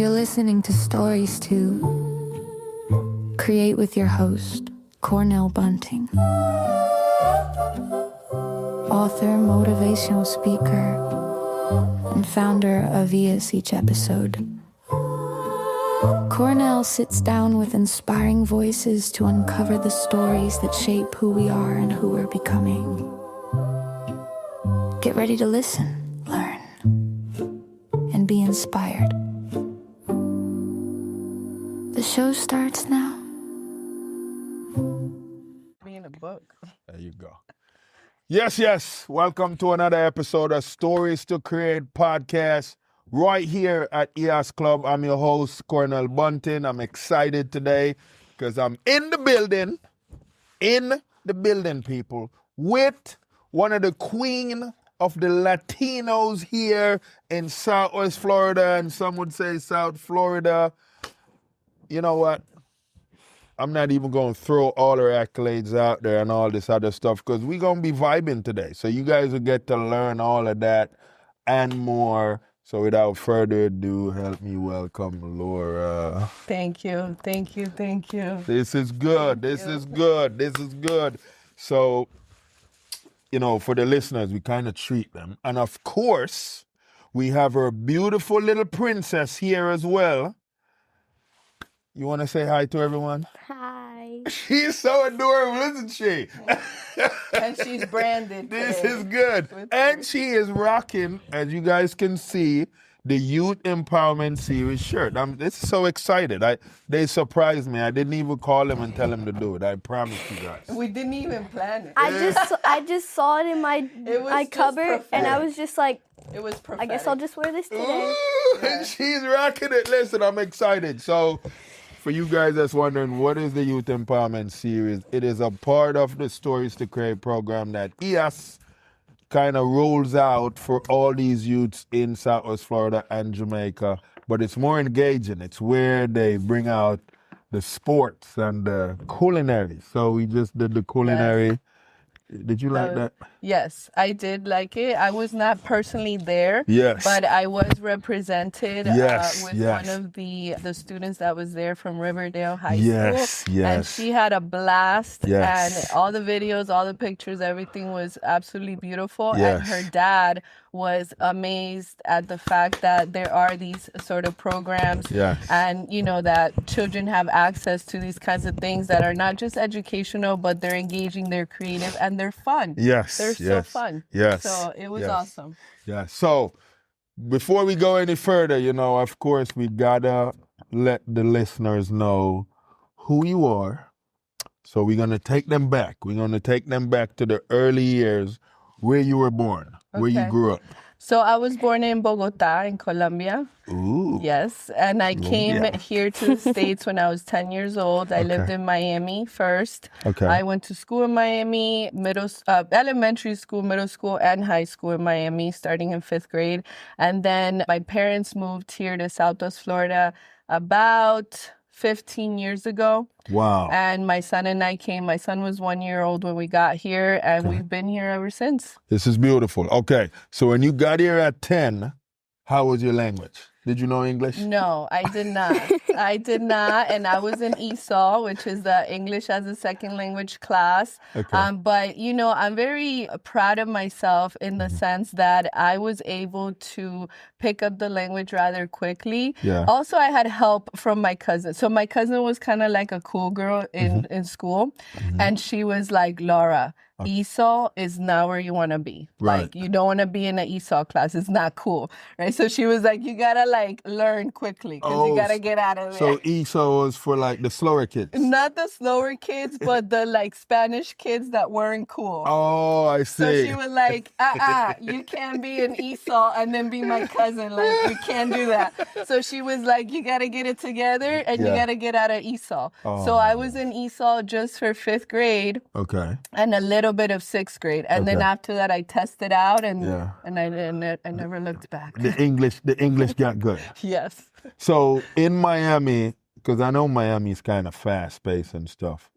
You're listening to Stories to Create with your host, Cornell Bunting. Author, motivational speaker, and founder of ES Each Episode. Cornell sits down with inspiring voices to uncover the stories that shape who we are and who we're becoming. Get ready to listen, learn, and be inspired. The show starts now. Being a book. There you go. Yes. Welcome to another episode of Stories to Create podcast right here at ES Club. I'm your host, Cornell Bunting. I'm excited today because I'm in the building, people, with one of the queen of the Latinos here in Southwest Florida, and some would say South Florida. You know what? I'm not even going to throw all her accolades out there and all this other stuff because we're going to be vibing today. So you guys will get to learn all of that and more. So without further ado, help me welcome Laura. Thank you. This is good. This is good. So, for the listeners, we kind of treat them. And of course, we have our beautiful little princess here as well. You want to say hi to everyone? Hi. She's so adorable, isn't she? And she's branded. This is good. And she is rocking, as you guys can see, the Youth Empowerment Series shirt. I'm so excited. They surprised me. I didn't even call them and tell them to do it. I promise you guys. We didn't even plan it. I just saw it in my cupboard, prophetic. and I was just like, It was prophetic. I guess I'll just wear this today. Ooh, and she's rocking it. Listen, I'm excited. So, for you guys that's wondering, what is the Youth Empowerment Series? It is a part of the Stories to Create program that ES kind of rolls out for all these youths in Southwest Florida and Jamaica. But it's more engaging. It's where they bring out the sports and the culinary. So we just did the culinary. Yes. Did you like that? Yes, I did like it. I was not personally there, yes, but I was represented with one of the students that was there from Riverdale High School. And she had a blast, and all the videos, all the pictures, everything was absolutely beautiful. And her dad was amazed at the fact that there are these sort of programs and, that children have access to these kinds of things that are not just educational, but they're engaging, they're creative, and they're fun. They're so fun. So it was awesome. Yeah. So before we go any further, of course, we gotta let the listeners know who you are. So we're going to take them back. We're going to take them back to the early years where you were born, where you grew up. So I was born in Bogota, in Colombia. Ooh. Yes, and I came here to the States when I was 10 years old. I lived in Miami first. Okay. I went to school in Miami, elementary school, middle school, and high school in Miami, starting in 5th grade. And then my parents moved here to Southwest Florida about 15 years ago. Wow. And my son and I came. My son was 1 year old when we got here, and we've been here ever since. This is beautiful. Okay. So when you got here at 10, how was your language? Did you know English? No, I did not. And I was in ESOL, which is the English as a Second Language class. Okay. But, I'm very proud of myself in the sense that I was able to pick up the language rather quickly. Yeah. Also, I had help from my cousin. So my cousin was kind of like a cool girl in school. And she was like, Laura, ESOL is not where you want to be. Right. Like, you don't want to be in an ESOL class. It's not cool, right? So she was like, you got to learn quickly because you got to get out of there. So ESOL was for the slower kids? Not the slower kids, but the Spanish kids that weren't cool. Oh, I see. So she was like, you can't be an ESOL and then be my cousin. You can't do that. So she was like, you got to get it together and you got to get out of ESOL. Oh. So I was in ESOL just for 5th grade. Okay. And a little bit of 6th grade. And then after that, I tested out and I never looked back. The English got good. Yes. So in Miami, because I know Miami's kind of fast-paced and stuff,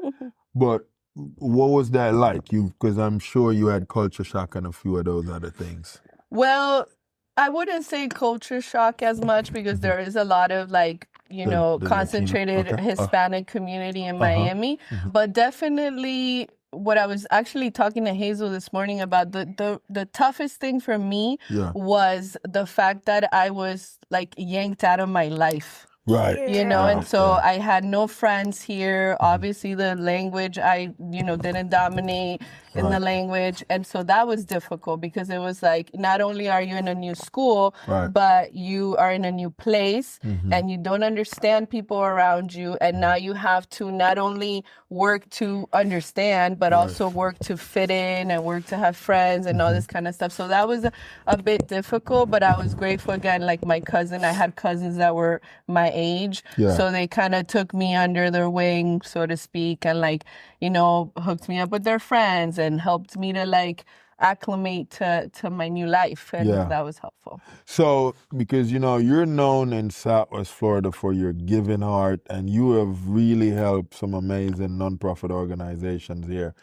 but what was that like? Because I'm sure you had culture shock and a few of those other things. Well, I wouldn't say culture shock as much because there is a lot of like, the concentrated Hispanic community in Miami. But definitely what I was actually talking to Hazel this morning about, the toughest thing for me was the fact that I was like yanked out of my life. Right. And so I had no friends here. Obviously, the language, I, didn't dominate in the language. And so that was difficult because it was like, not only are you in a new school, but you are in a new place and you don't understand people around you. And now you have to not only work to understand, but also work to fit in and work to have friends and all this kind of stuff. So that was a bit difficult, but I was grateful again, like my cousin, I had cousins that were my age. So they kind of took me under their wing, so to speak, and like, hooked me up with their friends and helped me to like acclimate to my new life. And that was helpful. So, because, you're known in Southwest Florida for your giving heart, and you have really helped some amazing nonprofit organizations here.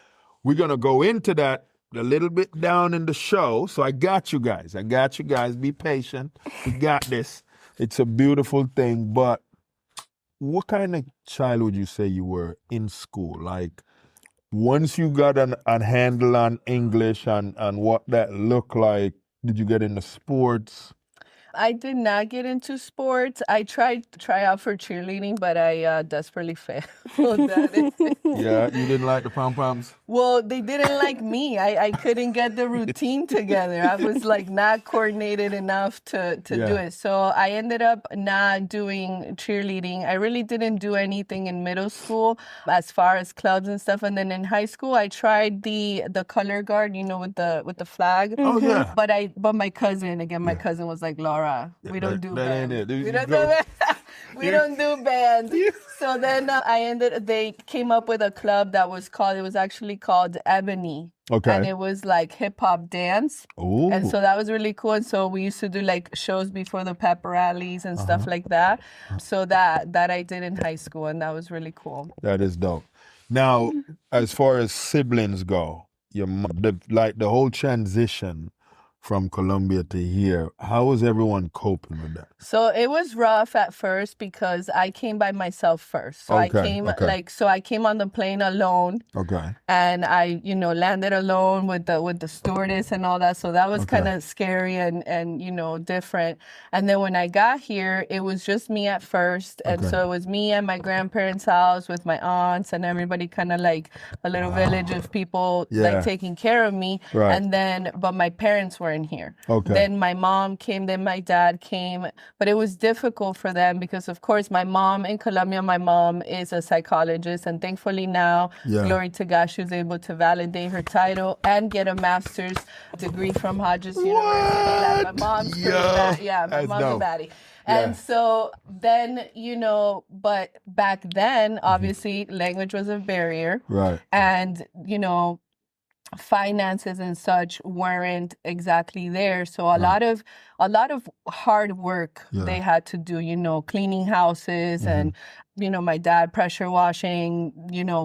We're going to go into that a little bit down in the show. So I got you guys. Be patient. We got this. It's a beautiful thing. But what kind of child would you say you were in school? Like, once you got a handle on English and what that looked like, did you get into sports? I did not get into sports. I tried to try out for cheerleading, but I desperately failed. Yeah, you didn't like the pom-poms? Well, they didn't like me. I couldn't get the routine together. I was like not coordinated enough to do it. So I ended up not doing cheerleading. I really didn't do anything in middle school as far as clubs and stuff. And then in high school, I tried the color guard, with the flag. Oh yeah. But my cousin was like, Laura, we don't do bands. We don't do bands. So then they came up with a club that was actually called Ebony. Okay. And it was like hip hop dance. Ooh. And so that was really cool. And so we used to do like shows before the pep rallies and stuff like that. So that I did in high school, and that was really cool. That is dope. Now, as far as siblings go, the whole transition from Colombia to here, how was everyone coping with that? So it was rough at first because I came by myself first. So I came on the plane alone. Okay. And I, landed alone with the stewardess and all that. So that was kind of scary and different. And then when I got here, it was just me at first. And so it was me at my grandparents' house with my aunts and everybody, kind of like a little village of people like taking care of me. Right. And then, but my parents were in here. Okay. Then my mom came, then my dad came. But it was difficult for them because, of course, my mom in Colombia, my mom is a psychologist. And thankfully now, glory to God, she was able to validate her title and get a master's degree from Hodges University. Like my mom's pretty bad. Yeah, my mom's a baddie. And so then, but back then, obviously, language was a barrier. Right. And, finances and such weren't exactly there. So a lot of hard work they had to do, cleaning houses and, my dad pressure washing,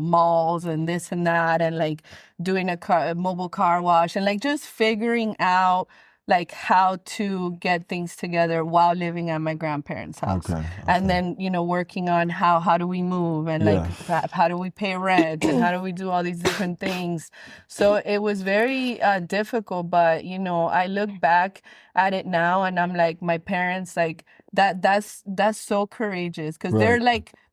malls and this and that, and like doing a mobile car wash and like just figuring out like how to get things together while living at my grandparents' house. Okay. And then, working on how do we move and like how do we pay rent and how do we do all these different things. So it was very difficult, but, I look back at it now and I'm like, my parents, like, that's so courageous because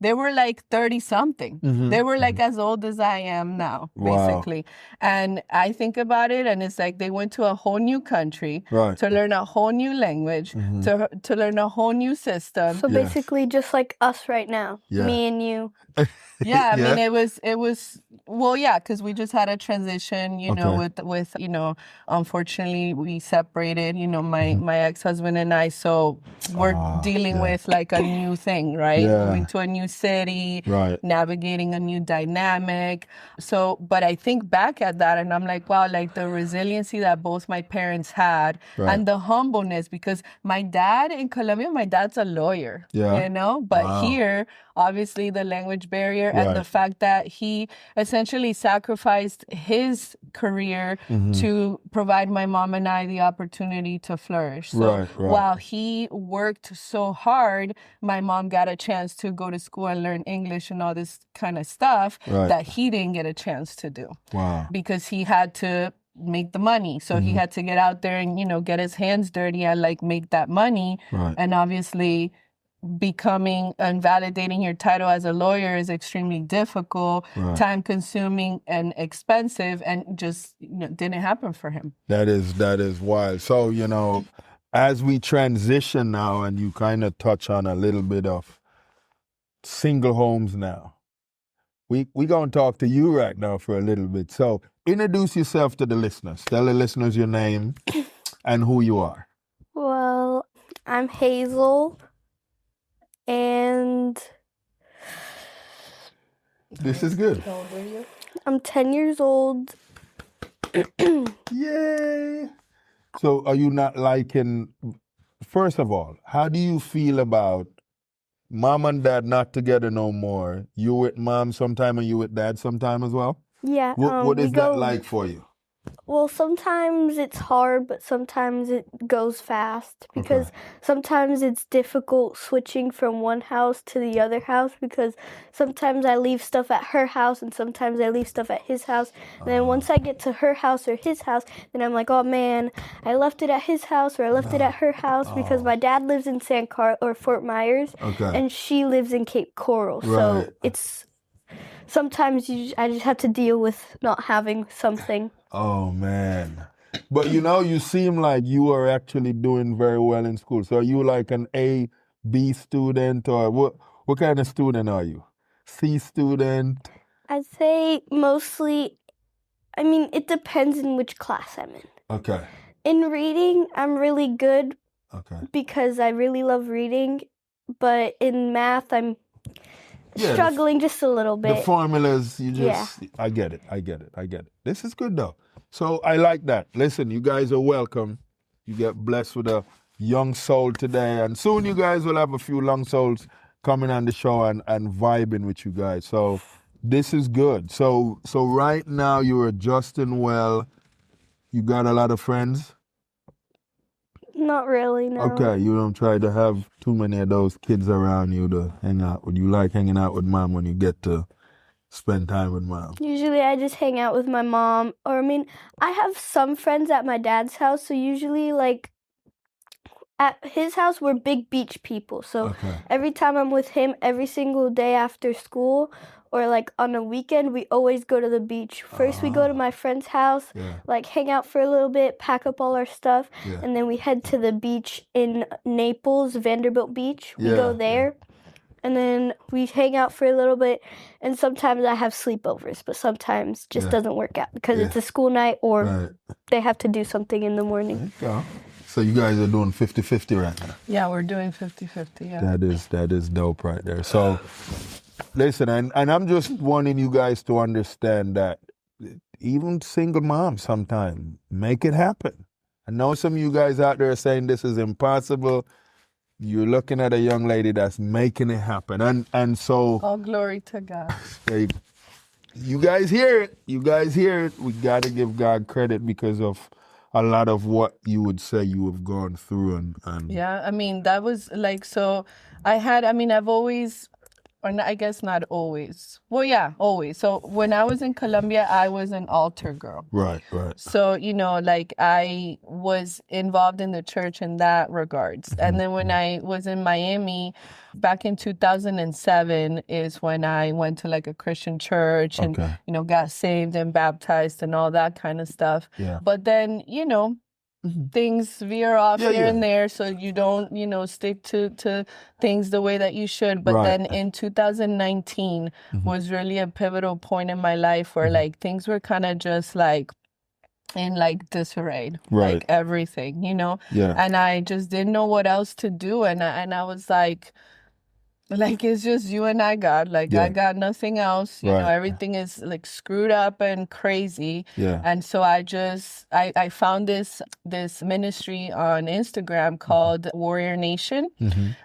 they were like 30 something. They were like as old as I am now, basically. And I think about it and it's like they went to a whole new country to learn a whole new language, to learn a whole new system. So basically just like us right now, me and you. I mean, it was well, because we just had a transition, with unfortunately we separated, my ex-husband and I, so we're dealing with like a new thing, right? Moving to a new city, navigating a new dynamic. So, but I think back at that and I'm like, wow, like the resiliency that both my parents had and the humbleness, because my dad in Colombia, my dad's a lawyer, but here, obviously the language barrier and the fact that he essentially sacrificed his career to provide my mom and I the opportunity to flourish. So while he worked so hard, my mom got a chance to go to school and learn English and all this kind of stuff that he didn't get a chance to do. Wow. Because he had to make the money. So he had to get out there and, get his hands dirty and like make that money. And obviously becoming and validating your title as a lawyer is extremely difficult, time consuming and expensive, and just didn't happen for him. That is wild. So, as we transition now and you kind of touch on a little bit of single homes now, we going to talk to you right now for a little bit. So introduce yourself to the listeners. Tell the listeners your name and who you are. Well, I'm Hazel. And this is good. How old are you? I'm 10 years old. Yay! So are you not liking, first of all, how do you feel about mom and dad not together no more? You with mom sometime and you with dad sometime as well? Yeah. What is that like for you? Well, sometimes it's hard, but sometimes it goes fast because sometimes it's difficult switching from one house to the other house because sometimes I leave stuff at her house and sometimes I leave stuff at his house. And then once I get to her house or his house, then I'm like, oh man, I left it at his house or I left it at her house because my dad lives in Fort Myers and she lives in Cape Coral. So it's sometimes I just have to deal with not having something. Oh, man. But, you seem like you are actually doing very well in school. So are you like an A, B student, or what kind of student are you? C student? I'd say mostly, it depends in which class I'm in. Okay. In reading, I'm really good because I really love reading. But in math, I'm struggling just a little bit. The formulas, I get it. This is good though. So I like that. Listen, you guys are welcome. You get blessed with a young soul today, and soon you guys will have a few young souls coming on the show and vibing with you guys. So this is good. So right now you're adjusting well. You got a lot of friends? Not really, no. Okay, you don't try to have too many of those kids around you to hang out with. You like hanging out with mom when you get to spend time with mom? Usually I just hang out with my mom. Or, I have some friends at my dad's house. So usually, at his house, we're big beach people. So every time I'm with him, every single day after school or, on a weekend, we always go to the beach. First, we go to my friend's house, hang out for a little bit, pack up all our stuff, and then we head to the beach in Naples, Vanderbilt Beach. We go there. And then we hang out for a little bit, and sometimes I have sleepovers, but sometimes just doesn't work out because it's a school night or they have to do something in the morning. So you guys are doing 50-50 right now? Yeah, we're doing 50-50, yeah. That is dope right there. So listen, and I'm just wanting you guys to understand that even single moms sometimes make it happen. I know some of you guys out there are saying this is impossible. You're looking at a young lady that's making it happen. And so... all glory to God. You guys hear it. We got to give God credit because of a lot of what you would say you have gone through. And yeah, that was so I've always... or I guess not always. Well, yeah, always. So when I was in Colombia, I was an altar girl. Right. So, I was involved in the church in that regards. And then when I was in Miami, back in 2007 is when I went to a Christian church and, got saved and baptized and all that kind of stuff. Yeah. But then, things veer off here and there, so you don't, stick to things the way that you should. But then in 2019 was really a pivotal point in my life where things were kind of just in disarray, everything, Yeah. And I just didn't know what else to do, and I was Like, it's just you and I, God. Like, I got nothing else. You know, everything is like screwed up and crazy. And so I found this ministry on Instagram called Warrior Nation.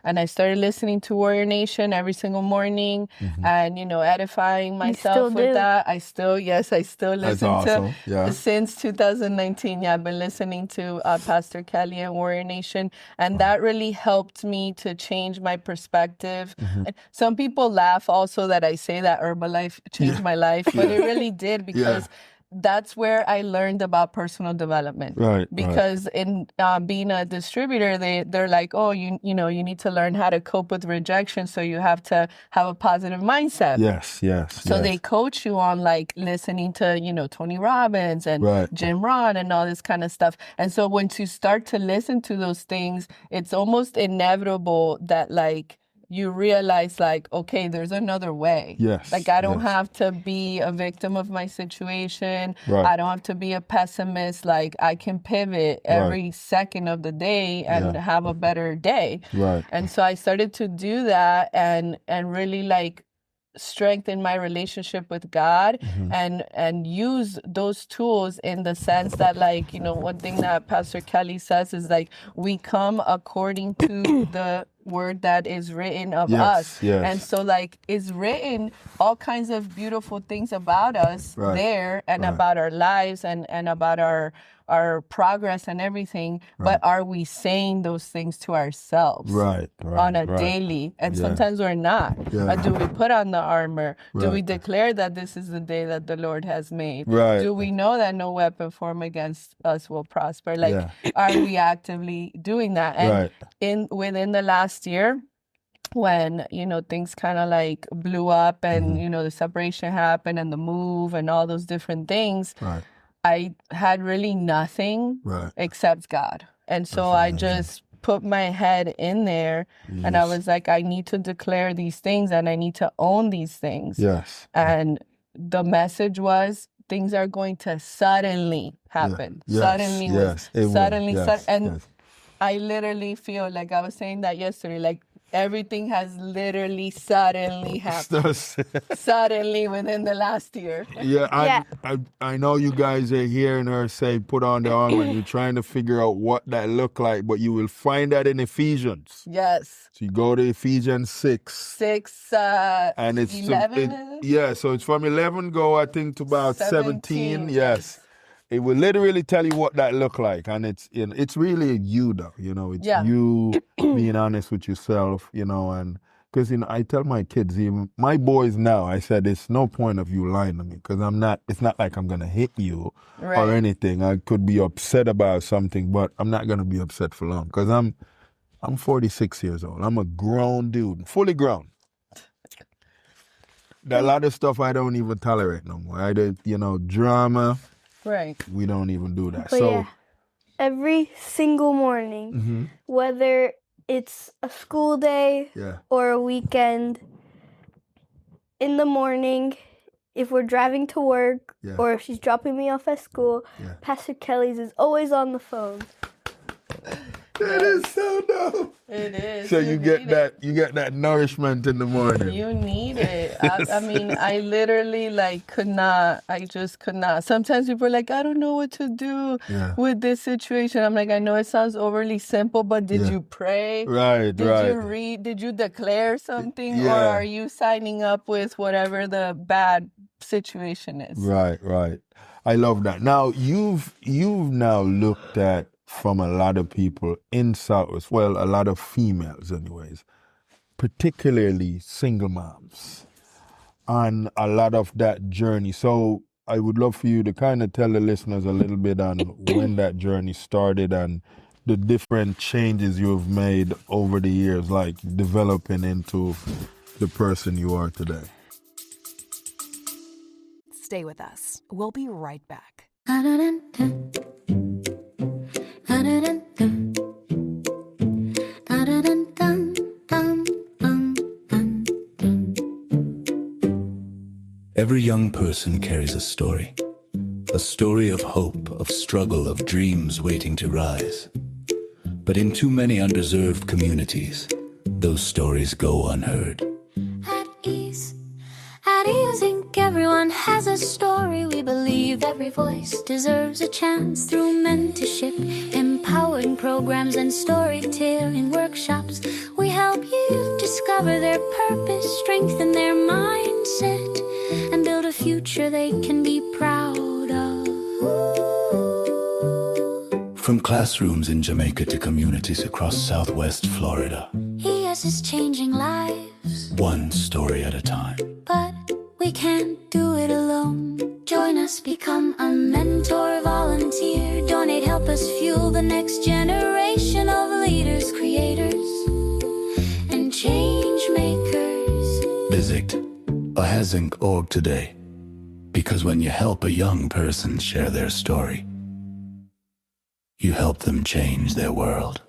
And I started listening to Warrior Nation every single morning and, you know, edifying myself with that. I still listen to, since 2019. I've been listening to Pastor Kelly and Warrior Nation. And that really helped me to change my perspective. Some people laugh also that I say that Herbalife changed my life, but it really did, because that's where I learned about personal development. Because in being a distributor, they're like, oh, you know, you need to learn how to cope with rejection, so you have to have a positive mindset. So they coach you on like listening to, you know, Tony Robbins and Jim Rohn and all this kind of stuff. And so once you start to listen to those things, it's almost inevitable that like you realize like, okay, there's another way. Like, I don't have to be a victim of my situation. I don't have to be a pessimist. Like, I can pivot every second of the day and have a better day. And so I started to do that and really like strengthen my relationship with God and use those tools in the sense that, like, you know, one thing that Pastor Kelly says is like, we come according to the word that is written of us. And so like, it's written all kinds of beautiful things about us there and about our lives and about our progress and everything, but are we saying those things to ourselves on a daily? And sometimes we're not. Do we put on the armor? Do we declare that this is the day that the Lord has made? Do we know that no weapon formed against us will prosper? Like, are we actively doing that? And within the last year, when, you know, things kind of like blew up and, you know, the separation happened and the move and all those different things, I had really nothing except God. And so I just put my head in there and I was like, I need to declare these things and I need to own these things. And the message was, things are going to suddenly happen. Suddenly. And I literally feel like, I was saying that yesterday, like, everything has literally suddenly happened. Suddenly within the last year. I know you guys are hearing her say, put on the armor. You're trying to figure out what that look like, but you will find that in Ephesians. So you go to Ephesians 6. And it's 11. So it's from 11 go, I think, to about 17. It will literally tell you what that look like, and it's really you, though. You know, it's you being honest with yourself. You know, and because, you know, I tell my kids, even my boys now, I said, it's no point of you lying to me, because I'm not. It's not like I'm gonna hit you or anything. I could be upset about something, but I'm not gonna be upset for long, because I'm 46 years old. I'm a grown dude, fully grown. A lot of stuff I don't even tolerate no more. I did, you know, drama. We don't even do that. But every single morning, whether it's a school day or a weekend, in the morning, if we're driving to work or if she's dropping me off at school, Pastor Kelly's is always on the phone. That is so dope. It is. So you get that nourishment in the morning. You need it. I mean, I literally I just could not. Sometimes people are like, I don't know what to do with this situation. I'm like, I know it sounds overly simple, but did you pray? Did you read? Did you declare something? Or are you signing up with whatever the bad situation is? Right. I love that. Now, you've now looked at, from a lot of people in Southwest, well, a lot of females anyways, particularly single moms, on a lot of that journey. So I would love for you to kind of tell the listeners a little bit on when that journey started and the different changes you've made over the years, like developing into the person you are today. Stay with us. We'll be right back. Every young person carries a story of hope, of struggle, of dreams waiting to rise. But in too many underserved communities, those stories go unheard. At ease, Inc. Everyone has a story. We believe every voice deserves a chance. Through mentorship, empowering programs, and storytelling workshops, we help you discover their purpose, strengthen their mindset, and build a future they can be proud of. From classrooms in Jamaica to communities across Southwest Florida, ES is changing lives, one story at a time. but we can't do it alone. Join us, become a mentor, volunteer, donate, help us fuel the next generation of leaders, creators, and change makers. Visit ahasink.org today, because when you help a young person share their story, you help them change their world.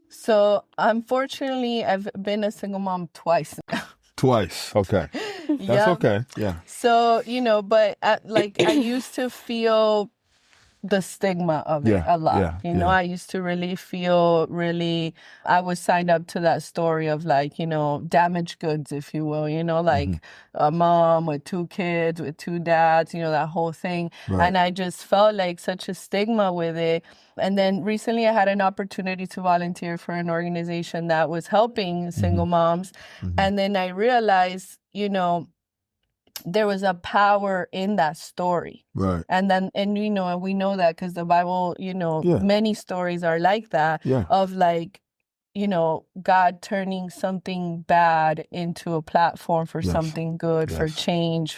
So unfortunately, I've been a single mom twice now. Twice, okay. That's Yeah. okay, yeah. So, but I used to feel the stigma of it a lot. I used to really feel I was signed up to that story of damaged goods, if you will, a mom with 2 kids, with 2 dads, that whole thing. Right. And I just felt like such a stigma with it. And then recently I had an opportunity to volunteer for an organization that was helping single moms. And then I realized, there was a power in that story. Right. And we know that because the Bible, many stories are like that of God turning something bad into a platform for something good, for change,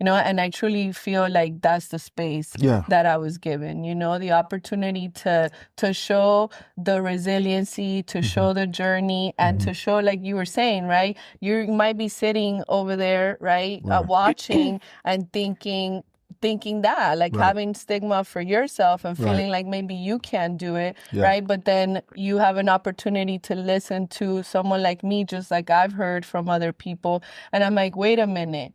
and I truly feel like that's the space that I was given, the opportunity to show the resiliency, to show the journey, and to show, like you were saying, right? You might be sitting over there, right. Watching and thinking that, having stigma for yourself and feeling like maybe you can't do it, right? But then you have an opportunity to listen to someone like me, just like I've heard from other people. And I'm like, wait a minute,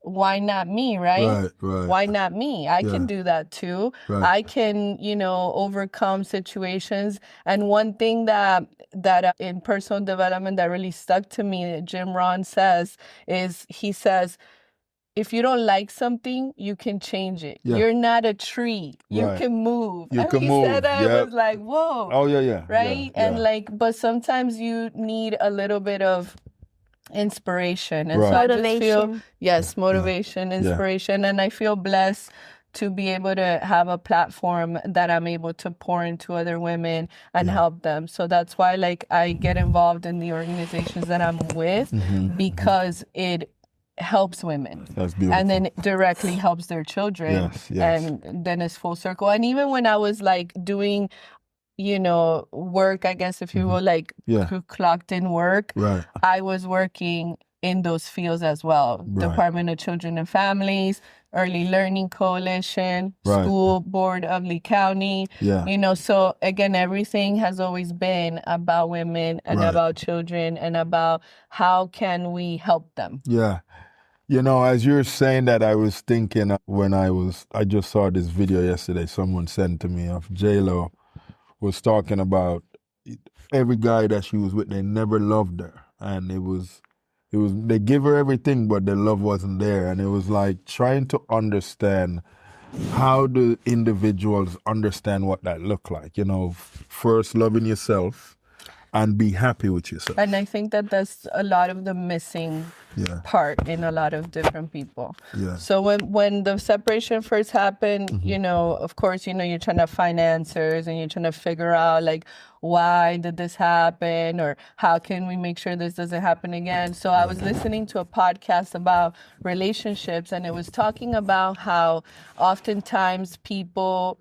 why not me, right? Right. Why not me? I can do that too. Right. I can, overcome situations. And one thing that in personal development that really stuck to me, that Jim Rohn says, is he says, if you don't like something, you can change it. Yeah. You're not a tree. You can move. You and can he move. said that, I was like, whoa. Oh, yeah. Right? Yeah. And but sometimes you need a little bit of inspiration. And Right. so I just Motivation. feel, motivation, inspiration. And I feel blessed to be able to have a platform that I'm able to pour into other women and help them. So that's why I get involved in the organizations that I'm with, because it helps women. That's beautiful. And then it directly helps their children. Yes. And then it's full circle. And even when I was doing, work, I guess, if you will, who clocked in work, Right. I was working in those fields as well. Right. Department of Children and Families, Early Learning Coalition, Right. School Board of Lee County. Yeah. So again, everything has always been about women and Right. about children and about how can we help them. Yeah. As you're saying that, I was thinking when I just saw this video yesterday, someone sent to me of J-Lo was talking about every guy that she was with, they never loved her. And it was, they give her everything, but the love wasn't there. And it was like trying to understand, how do individuals understand what that look like? First loving yourself and be happy with yourself. And I think that that's a lot of the missing part in a lot of different people. Yeah. So when the separation first happened, of course, you're trying to find answers and you're trying to figure out why did this happen, or how can we make sure this doesn't happen again. So I was listening to a podcast about relationships, and it was talking about how oftentimes people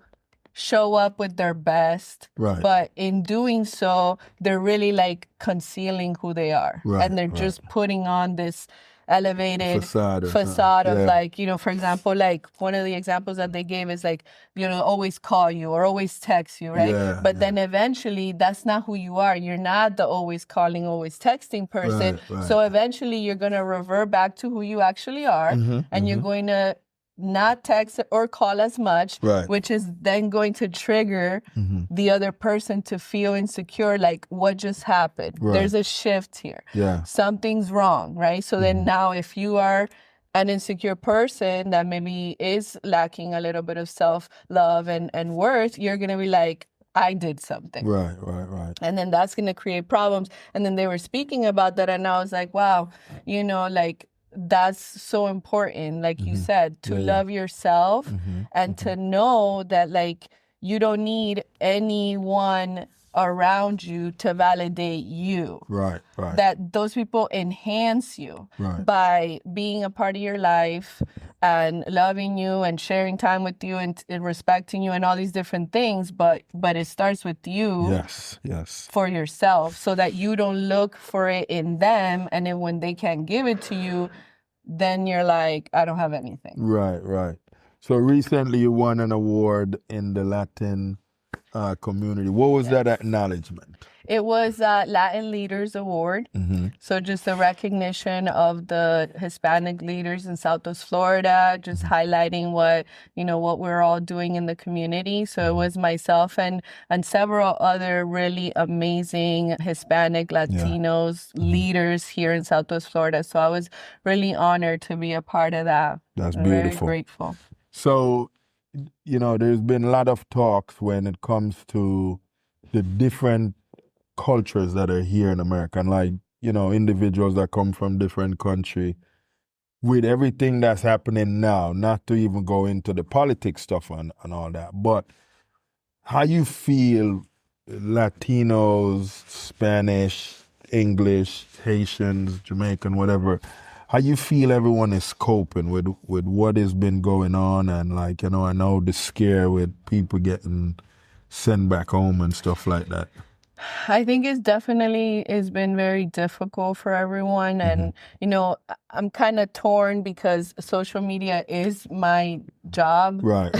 show up with their best, Right. but in doing so, they're really concealing who they are. Right, And they're just putting on this elevated facade of like, you know, for example, like one of the examples that they gave is like, you know, always call you or always text you, right? But then eventually that's not who you are. You're not the always calling, always texting person. So eventually you're going to revert back to who you actually are, and you're going to not text or call as much, which is then going to trigger the other person to feel insecure, like what just happened? There's a shift here. Something's wrong, right? So then now if you are an insecure person that maybe is lacking a little bit of self-love and worth, you're going to be like, I did something. Right. And then that's going to create problems. And then they were speaking about that, and I was like, wow, you know, like, that's so important, like you said, to love yourself and to know that, like, you don't need anyone around you to validate you. Right. That those people enhance you by being a part of your life and loving you and sharing time with you and respecting you and all these different things. But it starts with you. Yes. For yourself, so that you don't look for it in them. And then when they can't give it to you, then you're like, I don't have anything. Right. So recently you won an award in the Latin community. What was that acknowledgement? It was Latin Leaders Award. So just a recognition of the Hispanic leaders in Southwest Florida, just highlighting what we're all doing in the community. So it was myself and several other really amazing Hispanic Latinos leaders here in Southwest Florida. So I was really honored to be a part of that. That's beautiful. Very grateful. So, you know, there's been a lot of talks when it comes to the different cultures that are here in America, and like, you know, individuals that come from different countries. With everything that's happening now, not to even go into the politics stuff and all that, but how you feel Latinos, Spanish, English, Haitians, Jamaican, whatever, how you feel everyone is coping with what has been going on, and like, you know, I know the scare with people getting sent back home and stuff like that. I think it's been very difficult for everyone. And, you know, I'm kind of torn because social media is my job. Right.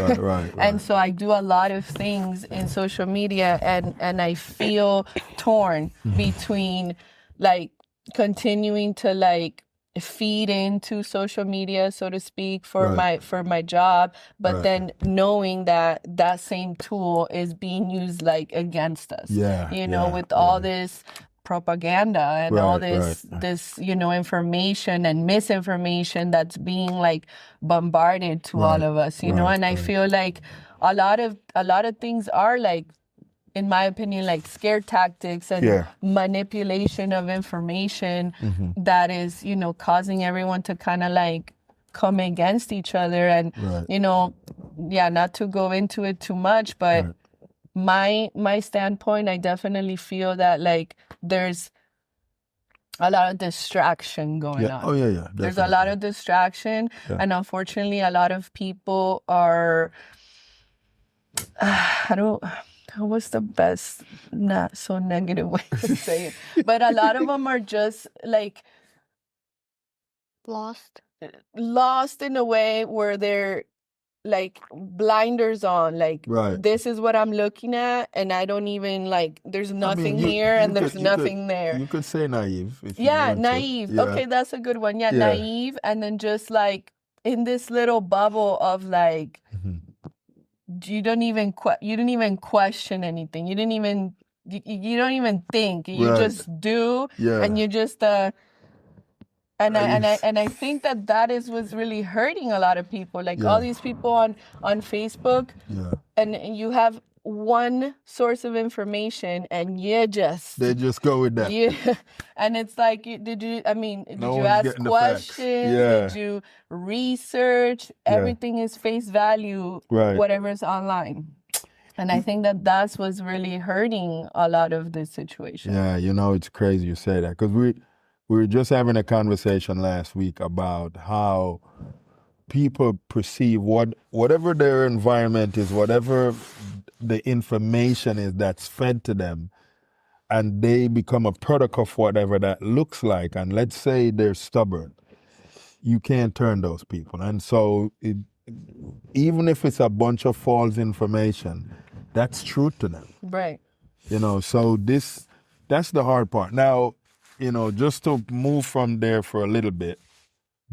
And so I do a lot of things in social media, and I feel torn between like continuing to like feed into social media, so to speak, for my job, but then knowing that same tool is being used like against us, with all this propaganda and all this you know, information and misinformation that's being like bombarded to all of us, you know. And I feel like a lot of things are like, in my opinion, like scare tactics and manipulation of information that is, you know, causing everyone to kind of like come against each other. And, you know, not to go into it too much, but my standpoint, I definitely feel that like there's a lot of distraction going on. Definitely. There's a lot of distraction. And unfortunately, a lot of people are, what's the best, not so negative way to say it, but a lot of them are just like lost in a way where they're like blinders on, like this is what I'm looking at, and I don't even like, there's nothing here and there's nothing there. You could say naive. Naive. Okay, that's a good one. Naive, and then just like in this little bubble of like, you don't even question anything. You don't even think. You just do, and you just and I think that was really hurting a lot of people. Like all these people on Facebook, and you have one source of information, and they just go with that. And it's like, did you ask questions? Did you research? Everything is face value, whatever's online. And I think that was really hurting a lot of this situation. Yeah, you know, it's crazy you say that, because we were just having a conversation last week about how people perceive whatever their environment is, whatever the information is that's fed to them, and they become a product of whatever that looks like. And let's say they're stubborn you can't turn those people. And so even if it's a bunch of false information, that's truth to them. Right. So that's the hard part. Now, just to move from there for a little bit,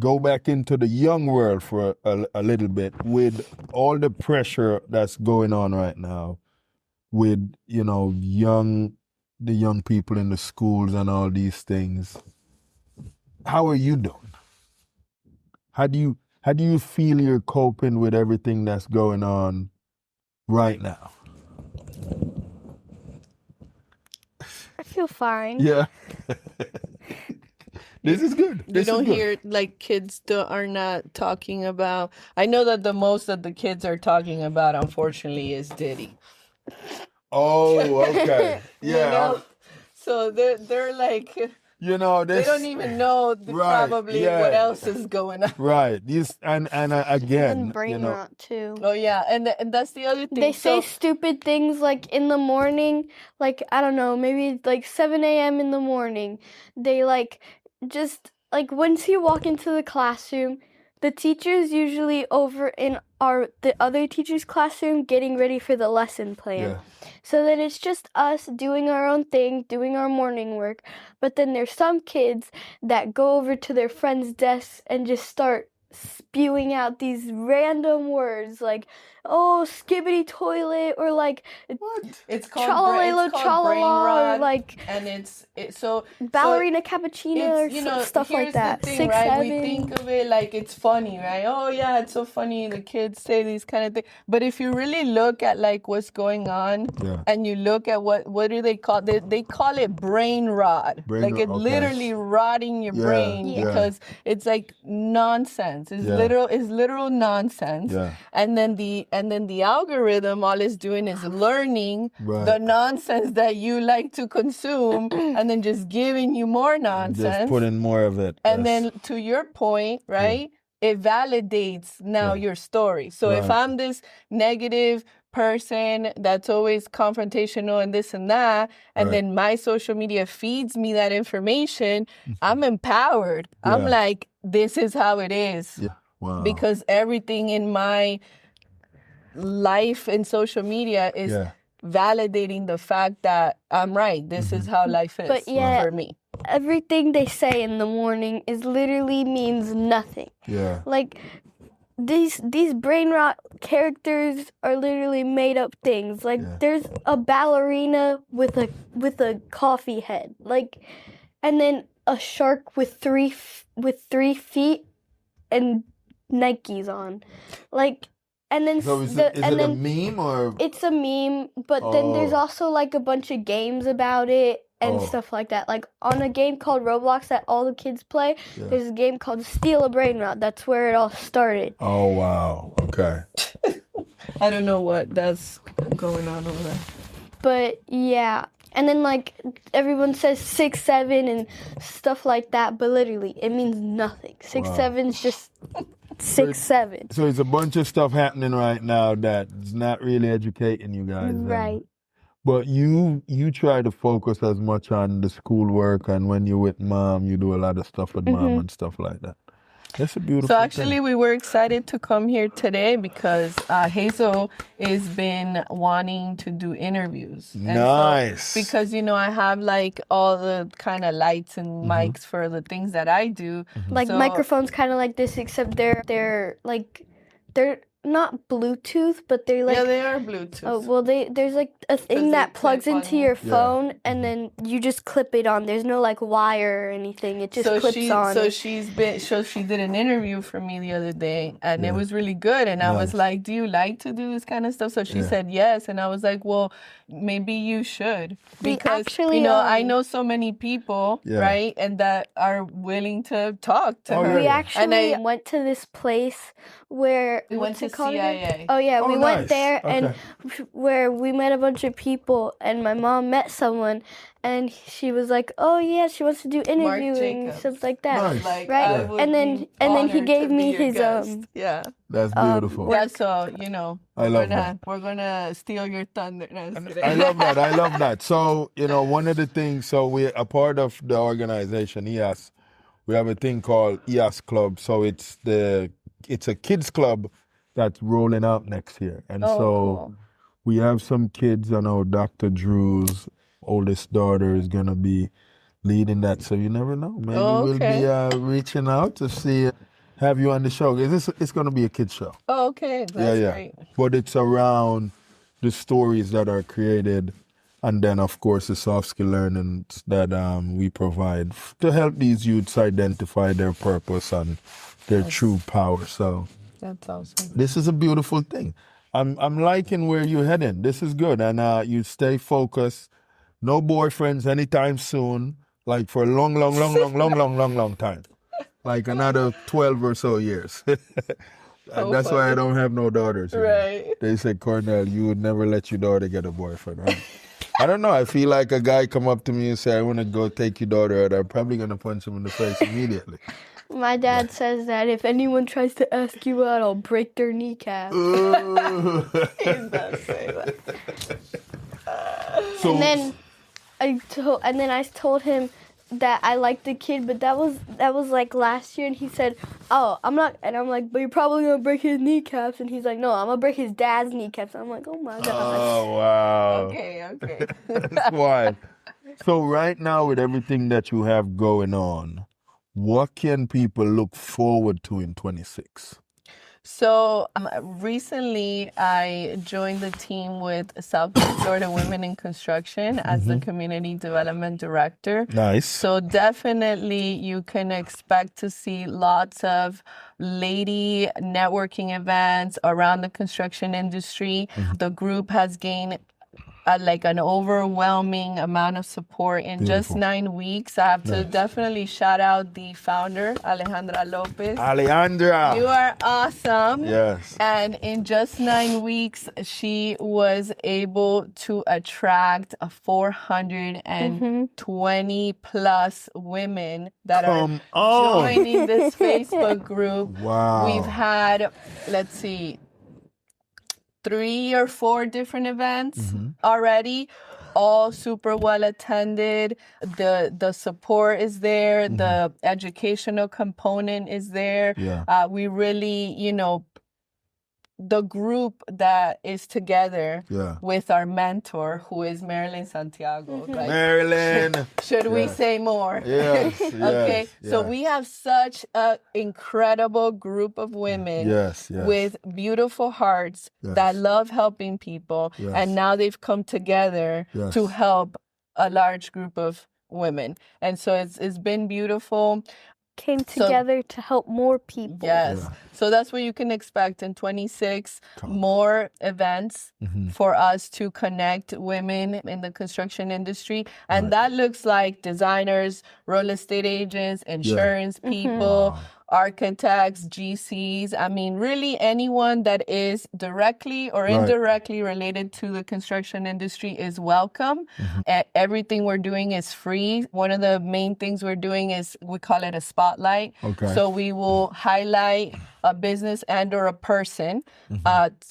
go back into the young world for a little bit with all the pressure that's going on right now with, the young people in the schools and all these things. How are you doing? How do you feel you're coping with everything that's going on right now? I feel fine. Yeah. This is good. You don't hear like kids are not talking about. I know that the most that the kids are talking about, unfortunately, is Diddy. Oh, okay. Yeah. So they're like, they don't even know probably what else is going on. Right. And again, And brain rot too. Oh yeah, and that's the other thing. They say stupid things like in the morning, like I don't know, maybe like 7 a.m. in the morning. They like just like once you walk into the classroom, the teacher's usually over in the other teacher's classroom getting ready for the lesson plan. Yeah. So then it's just us doing our own thing, doing our morning work. But then there's some kids that go over to their friends' desks and just start spewing out these random words like, oh, skibbity toilet, or like, what? It's called brain rot, or like, and it's ballerina cappuccino or stuff like that. The thing, 6, right? 7. We think of it like it's funny, right? Oh yeah, it's so funny. The kids say these kind of things, but if you really look at like what's going on, and you look at what do they call it? They call it brain rot. Literally rotting your brain because it's like nonsense. It's literal nonsense. Yeah. And then the algorithm, all it's doing is learning the nonsense that you like to consume and then just giving you more nonsense. Just putting more of it. And then to your point, right, it validates now your story. So if I'm this negative person that's always confrontational and this and that, and then my social media feeds me that information, I'm empowered. I'm like, this is how it is. Yeah. Wow. Because everything in my life in social media is validating the fact that I'm right. This is how life is for me. Everything they say in the morning is literally means nothing. Yeah. Like these brain rot characters are literally made up things. Like there's a ballerina with a coffee head. Like, and then a shark with three feet and Nikes on. Like, and then so is it a meme or? It's a meme, but then there's also like a bunch of games about it and stuff like that. Like on a game called Roblox that all the kids play, there's a game called Steal a Brain Rot. That's where it all started. Oh wow. Okay. I don't know what that's going on over there. But yeah. And then like everyone says 6, 7 and stuff like that, but literally it means nothing. 6, 7's just 6, 7. So it's a bunch of stuff happening right now that's not really educating you guys. Right. But you try to focus as much on the schoolwork, and when you're with mom, you do a lot of stuff with mom and stuff like that. That's a beautiful So actually, we were excited to come here today because Hazel has been wanting to do interviews. Nice. So, because, I have like all the kind of lights and mics for the things that I do. Like microphones kind of like this, except they're not Bluetooth, but they're like... Yeah, they are Bluetooth. Oh, well, there's like a thing that plugs into your phone, and then you just clip it on. There's no like wire or anything. It just clips on. So she did an interview for me the other day, and it was really good. And I was like, do you like to do this kind of stuff? So she said yes. And I was like, well, maybe you should. Because, I know so many people, right? And that are willing to talk to her. We actually went to this place where... We went to CIA. Oh, yeah. We went there and where we met a bunch of people, and my mom met someone, and she was like, oh, yeah, she wants to do interviewing and stuff like that. Nice. Like, right? And then he gave me his... Yeah. That's beautiful. That's so, I love that. We're going to steal your thunder. I love that. So, one of the things, so we're a part of the organization, we have a thing called EOS Club. So it's a kids club that's rolling out next year. And cool. We have some kids. I know Dr. Drew's oldest daughter is going to be leading that. So you never know. Maybe we'll be reaching out to see, have you on the show. It's going to be a kids show. Oh, okay. That's great. But it's around the stories that are created, and then, of course, the soft skill learning that we provide to help these youths identify their purpose and their true power. So that's awesome. This is a beautiful thing. I'm liking where you're heading. This is good, and you stay focused. No boyfriends anytime soon. Like for a long time. Like another 12 or so years. That's why I don't have no daughters. Right. They say, Cornell, you would never let your daughter get a boyfriend, right? I don't know. I feel like a guy come up to me and say, I want to go take your daughter out. I'm probably going to punch him in the face immediately. My dad says that if anyone tries to ask you out, I'll break their kneecaps. He does say that. And then I told him that I liked the kid, but that was like last year, and he said, "Oh, I'm not," and I'm like, "But you're probably gonna break his kneecaps," and he's like, "No, I'm gonna break his dad's kneecaps." And I'm like, "Oh my god!" Oh wow! Okay. That's wild. So right now, with everything that you have going on, what can people look forward to in 26? So recently I joined the team with Southwest Florida Women in Construction as the Community Development Director. Nice. So definitely you can expect to see lots of lady networking events around the construction industry. The group has gained an overwhelming amount of support in just 9 weeks. I have to definitely shout out the founder, Alejandra Lopez. Alejandra! You are awesome. Yes. And in just 9 weeks, she was able to attract 420 plus women that are joining this Facebook group. Wow. We've had, 3 or 4 different events already, all super well attended. The support is there. The educational component is there. Yeah. We really, the group that is together with our mentor, who is Marilyn Santiago. Marilyn! Should we say more? Yes. Okay, so we have such an incredible group of women with beautiful hearts that love helping people, and now they've come together to help a large group of women. And so it's been beautiful. Came together to help more people. Yes. So that's what you can expect in 26, more events for us to connect women in the construction industry. And that looks like designers, real estate agents, insurance people, architects, GCs. I mean, really anyone that is directly or indirectly related to the construction industry is welcome. Everything we're doing is free. One of the main things we're doing is, we call it a spotlight. Okay. So we will highlight a business and or a person,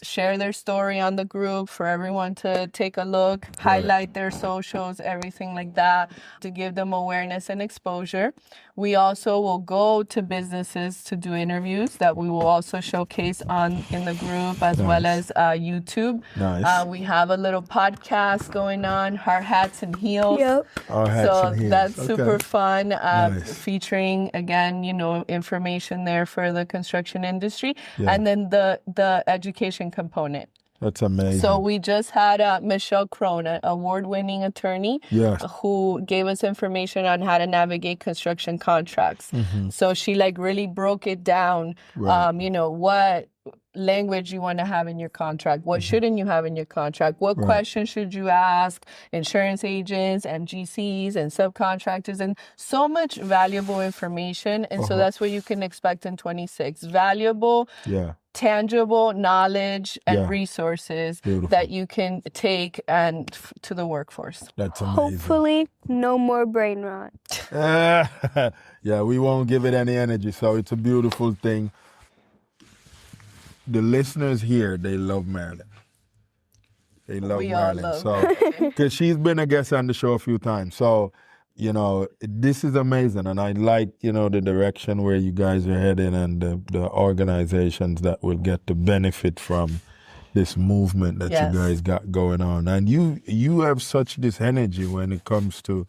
share their story on the group for everyone to take a look, highlight their socials, everything like that, to give them awareness and exposure. We also will go to businesses to do interviews that we will also showcase in the group, as well as YouTube. Nice. We have a little podcast going on, Our Hats and Heels. Yep. Our Hats So and Heels. that's super fun, Nice. featuring, again, information there for the construction industry. And then the education component. That's amazing. So we just had Michelle Crone, an award-winning attorney, who gave us information on how to navigate construction contracts. So she really broke it down, what language you want to have in your contract, what shouldn't you have in your contract, what questions should you ask insurance agents and GCs and subcontractors, and so much valuable information. And so that's what you can expect in 26. Valuable, tangible knowledge and resources that you can take to the workforce. That's amazing. Hopefully, no more brain rot. We won't give it any energy, so it's a beautiful thing. The listeners here, they love Marilyn. They love Marilyn. So, because she's been a guest on the show a few times. So this is amazing, and I like, the direction where you guys are heading, and the organizations that will get to benefit from this movement that you guys got going on. And you have such this energy when it comes to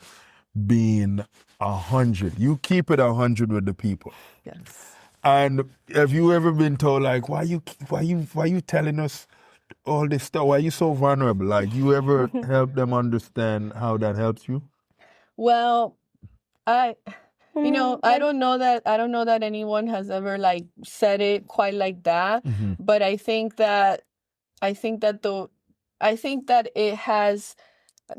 being 100. You keep it 100 with the people. Yes. And have you ever been told, like, why you telling us all this stuff? Why are you so vulnerable? Like, you ever help them understand how that helps you? Well, I don't know that anyone has ever like said it quite like that, but I think that it has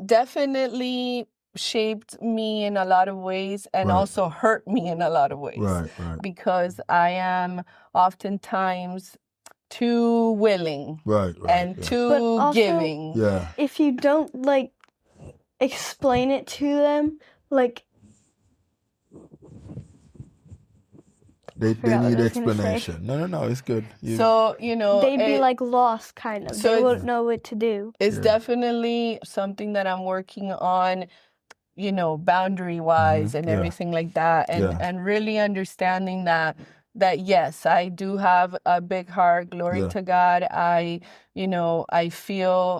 definitely shaped me in a lot of ways, and also hurt me in a lot of ways. Right. Because I am oftentimes too willing, and too also, giving. Yeah. If you don't like explain it to them, like they need explanation. No, it's good. So they'd be like lost, kind of. So they wouldn't know what to do. It's definitely something that I'm working on, boundary wise and everything like that, and really understanding that yes, I do have a big heart. Glory to God. I feel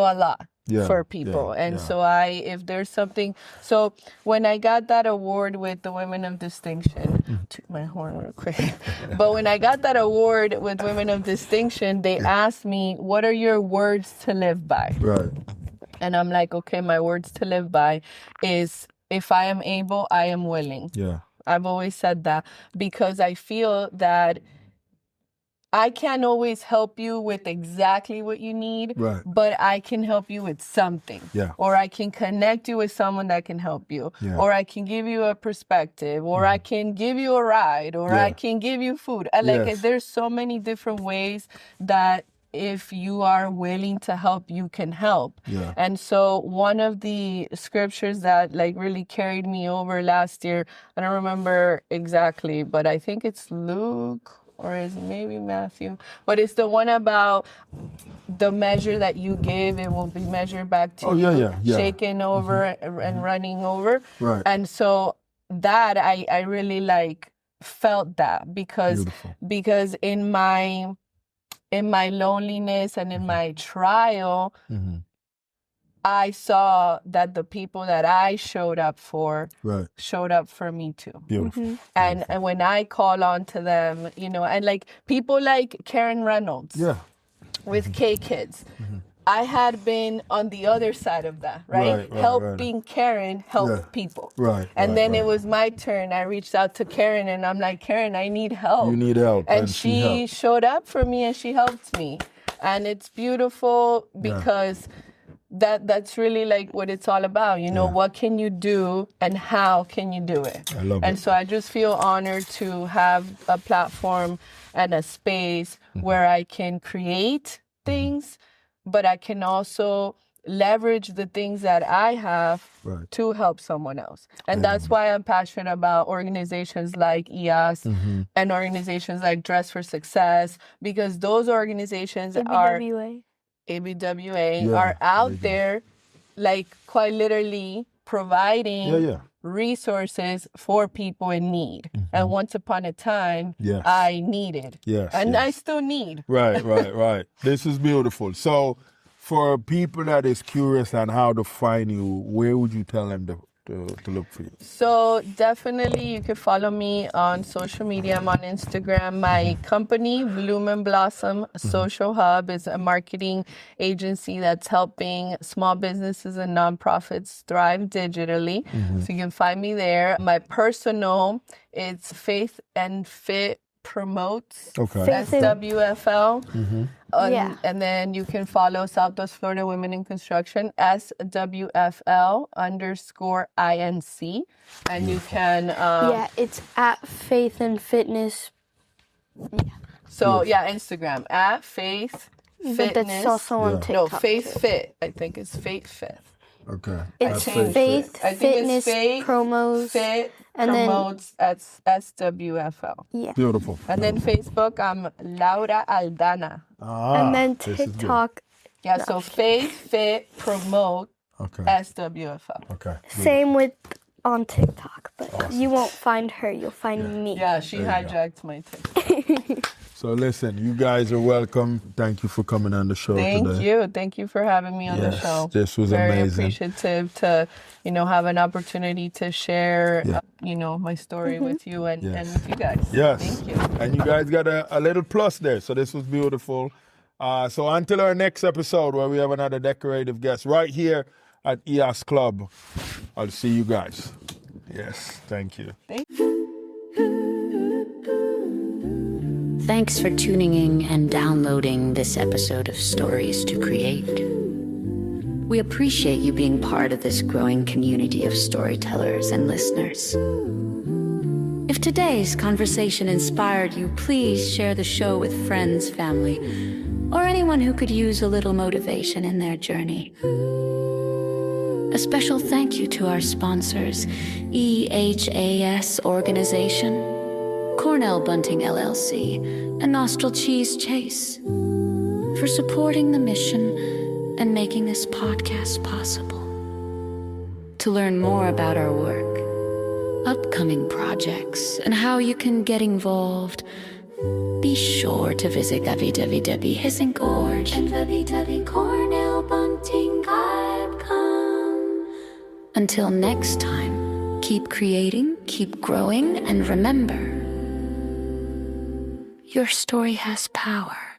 a lot for people. And so if there's something, so when I got that award with the Women of Distinction, took my horn real quick, but when I got that award with Women of Distinction, they asked me, what are your words to live by? Right. And I'm like, okay, my words to live by is, if I am able, I am willing. Yeah. I've always said that, because I feel that I can't always help you with exactly what you need, but I can help you with something. Yeah. Or I can connect you with someone that can help you. Yeah. Or I can give you a perspective, or I can give you a ride, or I can give you food. There's so many different ways that if you are willing to help, you can help. Yeah. And so one of the scriptures that really carried me over last year, I don't remember exactly, but I think it's Luke, or is it maybe Matthew? But it's the one about the measure that you give, it will be measured back to you, shaken over and running over. Right. And so that I really felt that, because in my loneliness and in my trial, I saw that the people that I showed up for showed up for me too. Beautiful. And when I call on to them, and people like Karen Reynolds with K Kids, I had been on the other side of that, helping Karen help people. And then it was my turn. I reached out to Karen and I'm like, Karen, I need help. You need help. And she showed up for me and she helped me. And it's beautiful because that's really what it's all about. What can you do and how can you do it? I love it. So I just feel honored to have a platform and a space where I can create things, but I can also leverage the things that I have to help someone else. And that's why I'm passionate about organizations like EOS and organizations like Dress for Success, because those organizations ABWA are out there, quite literally providing resources for people in need. And once upon a time, I needed. I still need. Right. This is beautiful. So for people that is curious on how to find you, where would you tell them to look for you? So definitely you can follow me on social media. I'm on Instagram. My company, Bloom and Blossom Social Hub, is a marketing agency that's helping small businesses and nonprofits thrive digitally. So you can find me there. My personal, it's Faith and Fit Promotes, SWFL. And then you can follow Southwest Florida Women in Construction, SWFL_INC. And you can... it's at Faith and Fitness. So, Instagram, at Faith Fitness. But that's also on TikTok. No, Faith Fit. I think it's Faith Fit. Okay. It's Faith Fitness Promos. Fit Promotes at SWFL. Yeah. Beautiful. And then Facebook, I'm Laura Aldana. And then TikTok. So Faith Fit Promote Okay. SWFL. Okay. Same with on TikTok, but you won't find her. You'll find me. Yeah, she hijacked my TikTok. So listen, you guys are welcome. Thank you for coming on the show today. Thank you for having me on the show. This was very amazing. Appreciative to, have an opportunity to share, my story with you and with you guys. Yes. Thank you. And you guys got a little plus there, so this was beautiful. So until our next episode where we have another decorative guest right here at EOS Club, I'll see you guys. Yes, thank you. Thanks for tuning in and downloading this episode of Stories to Create. We appreciate you being part of this growing community of storytellers and listeners. If today's conversation inspired you, please share the show with friends, family, or anyone who could use a little motivation in their journey. A special thank you to our sponsors, EHAS Organization, Cornell Bunting LLC, and Nostril Cheese Chase for supporting the mission and making this podcast possible. To learn more about our work, upcoming projects, and how you can get involved, be sure to visit www.hissinggorge and www.cornellbunting.com. Until next time, keep creating, keep growing, and remember, your story has power.